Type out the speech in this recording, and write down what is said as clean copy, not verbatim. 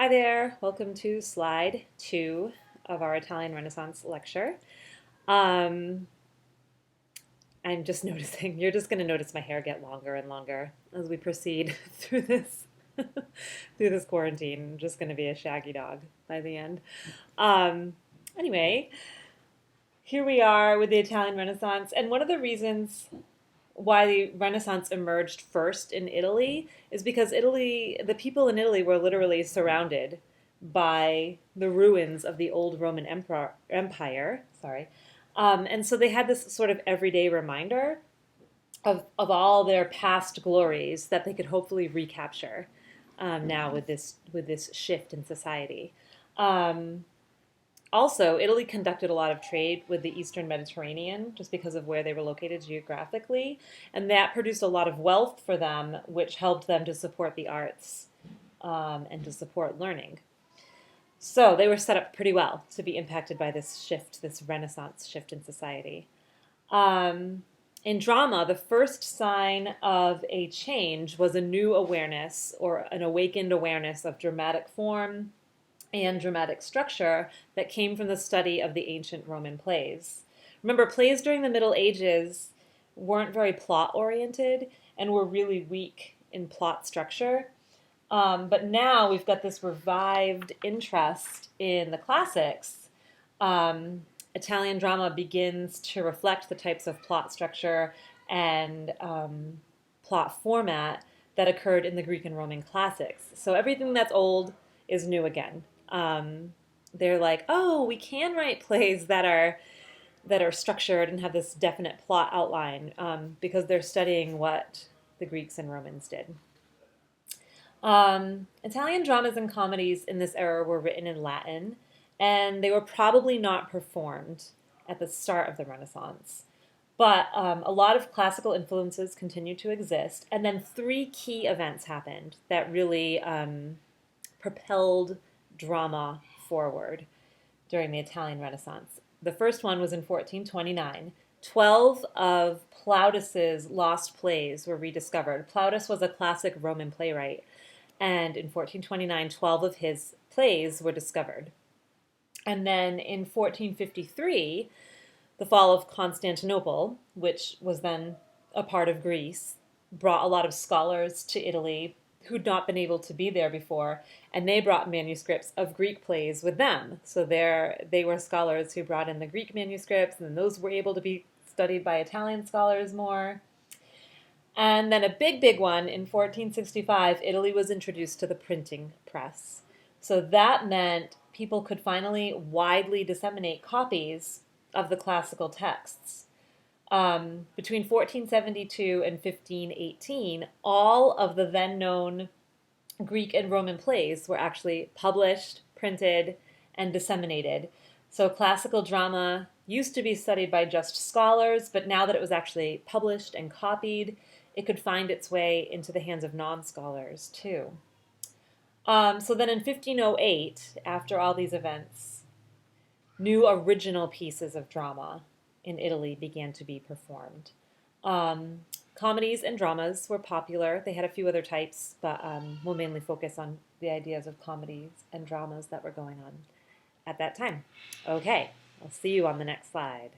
Hi there, welcome to slide 2 of our Italian Renaissance lecture. Um, I'm just noticing, you're just going to notice my hair get longer and longer as we proceed through this through this quarantine. I'm just going to be a shaggy dog by the end. Um, anyway, here we are with the Italian Renaissance, and one of the reasons why the Renaissance emerged first in Italy is because the people in Italy were literally surrounded by the ruins of the old Roman Empire. Sorry. And so they had this sort of everyday reminder of all their past glories that they could hopefully recapture now with this shift in society. Um, Also, Italy conducted a lot of trade with the Eastern Mediterranean just because of where they were located geographically, and that produced a lot of wealth for them, which helped them to support the arts and to support learning. So they were set up pretty well to be impacted by this shift, this Renaissance shift in society. Um, in drama, the first sign of a change was a new awareness or an awakened awareness of dramatic form and dramatic structure that came from the study of the ancient Roman plays. Remember, plays during the Middle Ages weren't very plot oriented and were really weak in plot structure. But now we've got this revived interest in the classics. Italian drama begins to reflect the types of plot structure and plot format that occurred in the Greek and Roman classics. So everything that's old is new again. They're like, oh, we can write plays that are structured and have this definite plot outline because they're studying what the Greeks and Romans did. Italian dramas and comedies in this era were written in Latin, and they were probably not performed at the start of the Renaissance. But a lot of classical influences continue to exist, and then three key events happened that really propelled drama forward during the Italian Renaissance. The first one was in 1429. 12 of Plautus's lost plays were rediscovered. Plautus was a classic Roman playwright, and in 1429, 12 of his plays were discovered. And then in 1453, the fall of Constantinople, which was then a part of Greece, brought a lot of scholars to Italy who'd not been able to be there before, and they brought manuscripts of Greek plays with them. So they were scholars who brought in the Greek manuscripts, and those were able to be studied by Italian scholars more. And then a big one, in 1465, Italy was introduced to the printing press. So that meant people could finally widely disseminate copies of the classical texts. Between 1472 and 1518, all of the then known Greek and Roman plays were actually published, printed, and disseminated. So classical drama used to be studied by just scholars, but now that it was actually published and copied, it could find its way into the hands of non-scholars too. So then in 1508, after all these events, new original pieces of drama in Italy began to be performed. Comedies and dramas were popular. They had a few other types, but we'll mainly focus on the ideas of comedies and dramas that were going on at that time. Okay, I'll see you on the next slide.